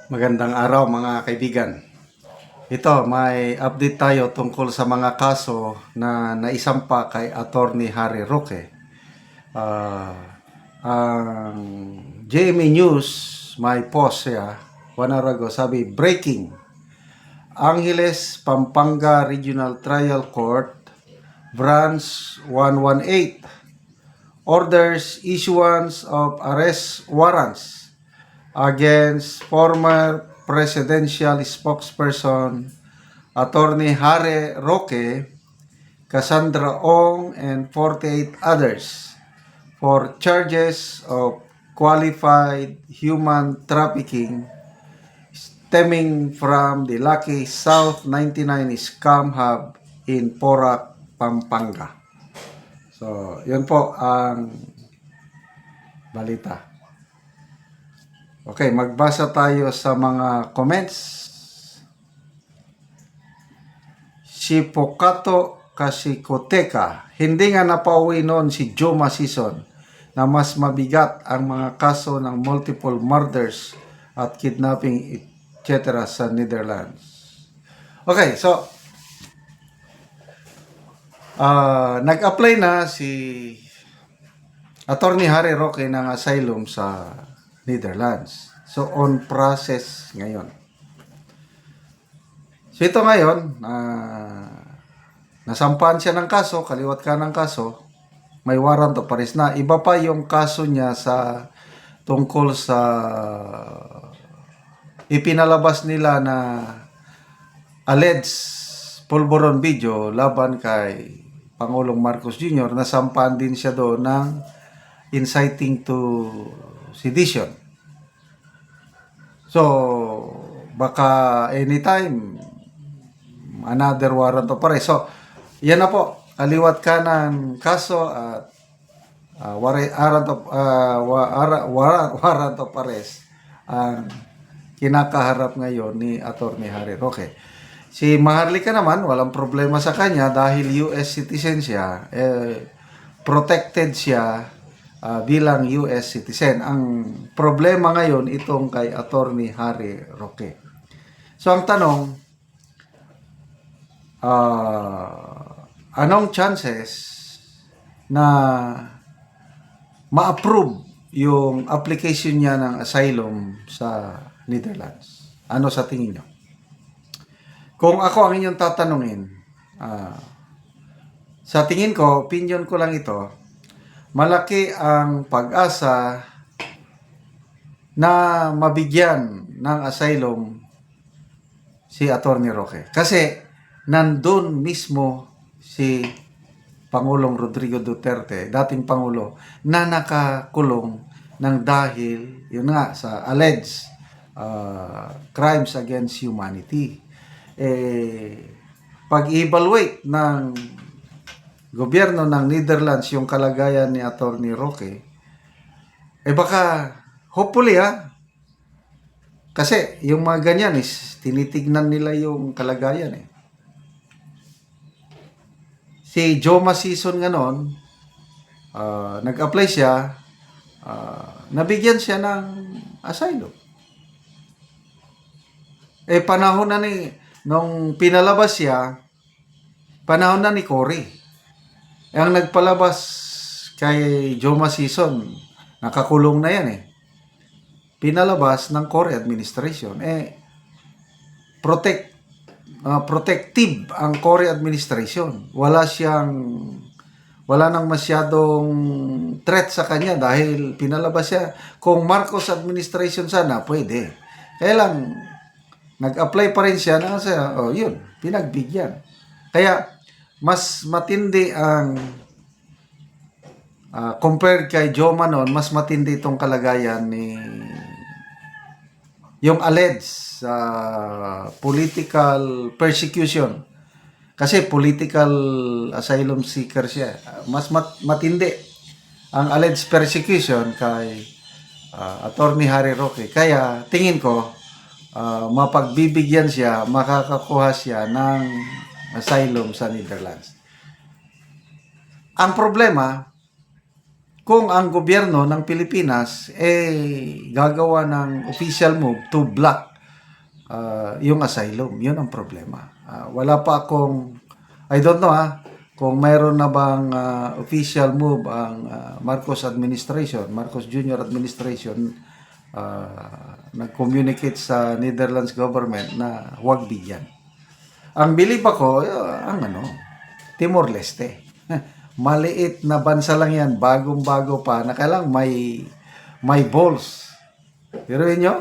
Magandang araw mga kaibigan. Ito, may update tayo tungkol sa mga kaso na naisampa kay Attorney Harry Roque. Ang GMA News may post siya 1 hour ago, sabi, breaking. Angeles, Pampanga Regional Trial Court, Branch 118, orders issuance of arrest warrants against former presidential spokesperson Attorney Harry Roque, Cassandra Ong, and 48 others for charges of qualified human trafficking stemming from the Lucky South 99 scam hub in Porac, Pampanga. So, yun po ang balita. Okay, magbasa tayo sa mga comments. Si Pokato Kasikoteka, hindi nga napauwi noon si Joe Masison na mas mabigat ang mga kaso ng multiple murders at kidnapping etc. sa Netherlands. Okay, so nag-apply na si Attorney Harry Roque ng asylum sa Netherlands. So, on process ngayon. So, ito ngayon, nasampahan siya ng kaso, kaliwat ka ng kaso, may warrant of arrest na. Iba pa yung kaso niya sa tungkol sa ipinalabas nila na alleged pulburon video laban kay Pangulong Marcos Jr. Nasampahan din siya doon ng inciting to sedition. So, baka anytime another warrant of arrest. So, yan na po. Kaliwat ka ng kaso at warrant of arrest ang kinakaharap ngayon ni Attorney Harry Roque. Si Maharlika naman, walang problema sa kanya dahil US citizen siya. Protected siya bilang US citizen. Ang problema ngayon itong kay Attorney Harry Roque. So ang tanong, anong chances na ma-approve yung application niya ng asylum sa Netherlands? Ano sa tingin niyo? Kung ako ang inyong tatanungin, sa tingin ko, opinion ko lang ito, malaki ang pag-asa na mabigyan ng asylum si Attorney Roque. Kasi nandun mismo si Pangulong Rodrigo Duterte, dating Pangulo, na nakakulong ng dahil, yun nga, sa alleged crimes against humanity. Pag-evaluate ng gobyerno ng Netherlands yung kalagayan ni Attorney Roque, baka hopefully kasi yung mga ganyan is tinitignan nila yung kalagayan Si Joe Masison nga noon, nag-apply siya, nabigyan siya ng asylum. Panahon na nung pinalabas siya, panahon na ni Cory. Ang nagpalabas kay Joe Masison, nakakulong na yan pinalabas ng Cory administration. Protective ang Cory administration. Wala nang masyadong threat sa kanya dahil pinalabas siya. Kung Marcos administration sana, pwede. Kaya lang, nag-apply pa rin siya na yun, pinagbigyan. Kaya, mas matindi ang compared kay Joe Manon, mas matindi itong kalagayan ni yung alleged political persecution. Kasi political asylum seeker siya. Mas matindi ang alleged persecution kay Attorney Harry Roque. Kaya tingin ko, mapagbibigyan siya, makakakuha siya ng asylum sa Netherlands. Ang problema, kung ang gobyerno ng Pilipinas gagawa ng official move to block yung asylum. Yun ang problema. Wala pa akong, I don't know kung mayroon na bang official move ang Marcos administration, Marcos Jr. administration, nag-communicate sa Netherlands government na huwag bigyan. Ang believe ako, ang Timor-Leste. Maliit na bansa lang yan, bagong-bago pa, na kailang may balls. Pero inyo,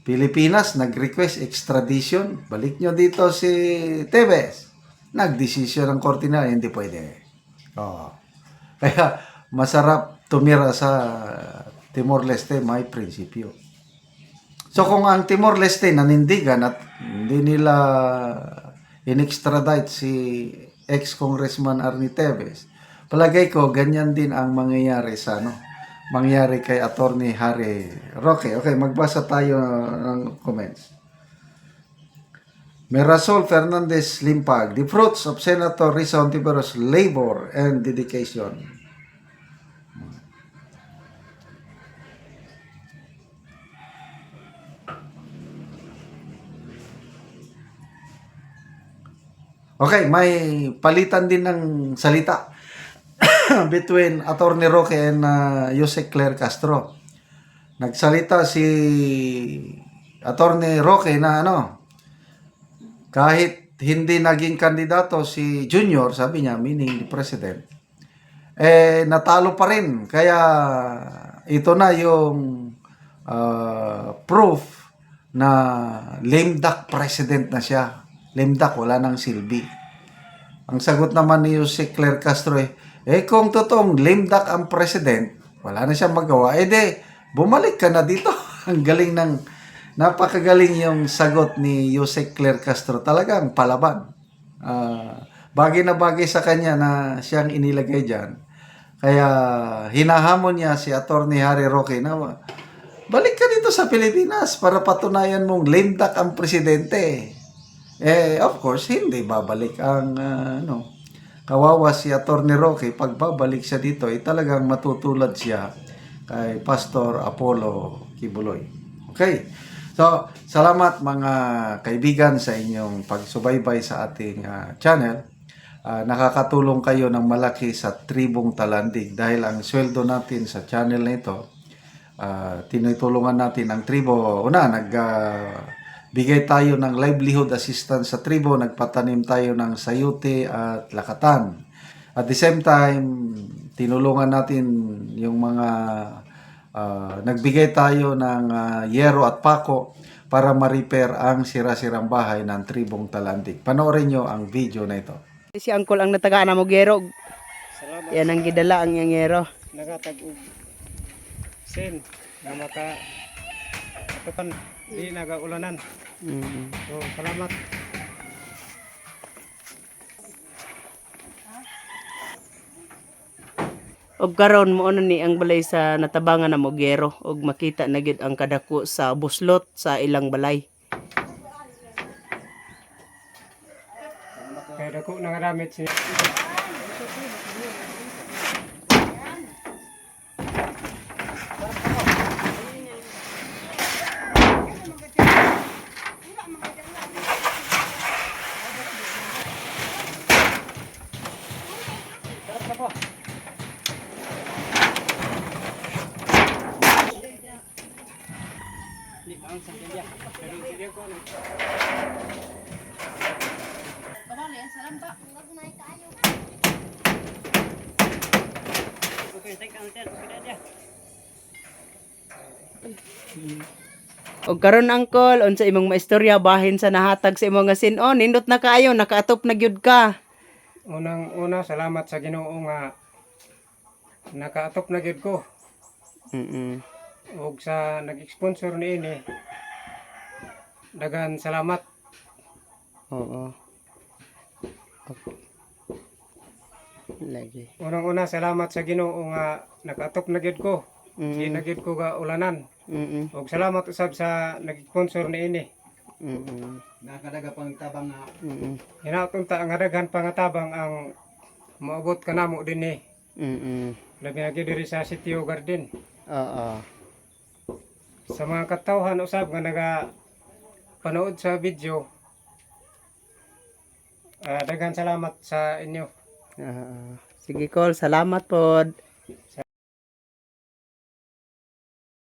Pilipinas nag-request extradition, balik nyo dito si Tevez. Nagdesisyon ng korte na hindi pwede. Kaya masarap tumira sa Timor-Leste, may prinsipyo. So kung ang Timor-Leste nanindigan at hindi nila in-extradite si ex-congressman Arnie Tevez, palagay ko ganyan din ang mangyayari sa mangyari kay Attorney Harry Roque. Okay, magbasa tayo ng comments. Mirasol Fernandez Limpag, the fruits of Senator Risa Hontiveros' labor and dedication. Okay, may palitan din ng salita between Attorney Roque and Jose Claire Castro. Nagsalita si Attorney Roque na kahit hindi naging kandidato si Junior, sabi niya, meaning the president, natalo pa rin. Kaya ito na yung proof na lame duck president na siya. Lame duck, wala nang silbi. Ang sagot naman ni Jose Claire Castro kung totoong lame duck ang president, wala na siyang magawa, bumalik ka na dito. Ang galing napakagaling yung sagot ni Jose Claire Castro. Talagang palaban. Bagay na bagay sa kanya na siyang inilagay dyan. Kaya hinahamon niya si Attorney Harry Roque na balik ka dito sa Pilipinas para patunayan mong lame duck ang presidente. Of course, hindi babalik ang kawawa si Attorney Roque. Pag babalik siya dito, talagang matutulad siya kay Pastor Apollo Kibuloy. Okay. So, salamat mga kaibigan sa inyong pagsubaybay sa ating channel. Nakakatulong kayo ng malaki sa Tribong Talandig dahil ang sweldo natin sa channel na ito, tinutulungan natin ang tribo. Nagbigay tayo ng livelihood assistance sa tribo, nagpatanim tayo ng sayuti at lakatan. At the same time, tinulungan natin yung mga nagbigay tayo ng yero at pako para ma-repair ang sira-sirang bahay ng Tribong Talandig. Panoorin nyo ang video na ito. Si Angkol ang natagaan na mo gero. Salamat. Yan ang gidala ang yang gero. Nagatag-ug sen na maka atukan di nagaulanan. So, salamat. Og karon mo ni ang balay sa natabangan na mo gero og makita na gid ang kadako sa buslot sa ilang balay. Kaya dako nangadamit siya. Og karon Angkol, unsa imong maistorya bahin sa nahatag sa imong nga sin-on? Nindot na kaayo, nakaatop na gyud ka. Unang-una, salamat sa Ginoo nga nakaatop na gyud ko. Og sa nag-sponsor niini, dagan salamat. Oo. Lagi. Unang-una, salamat sa Ginoo nga nakaatop na gyud ko. Di na gyud ko ga ulanan. Og salamat usab sa nag-sponsor niini. Nakadaga pang tabang na Hinautong ta ang daghan pangatabang ang maabot kanamo dinhi. Labi na gyud diri sa Sitio Garden. Oo. Sa mga katawhan usab nga naga panood sa video. Daghan salamat sa inyo. Sige, Col. Salamat pod.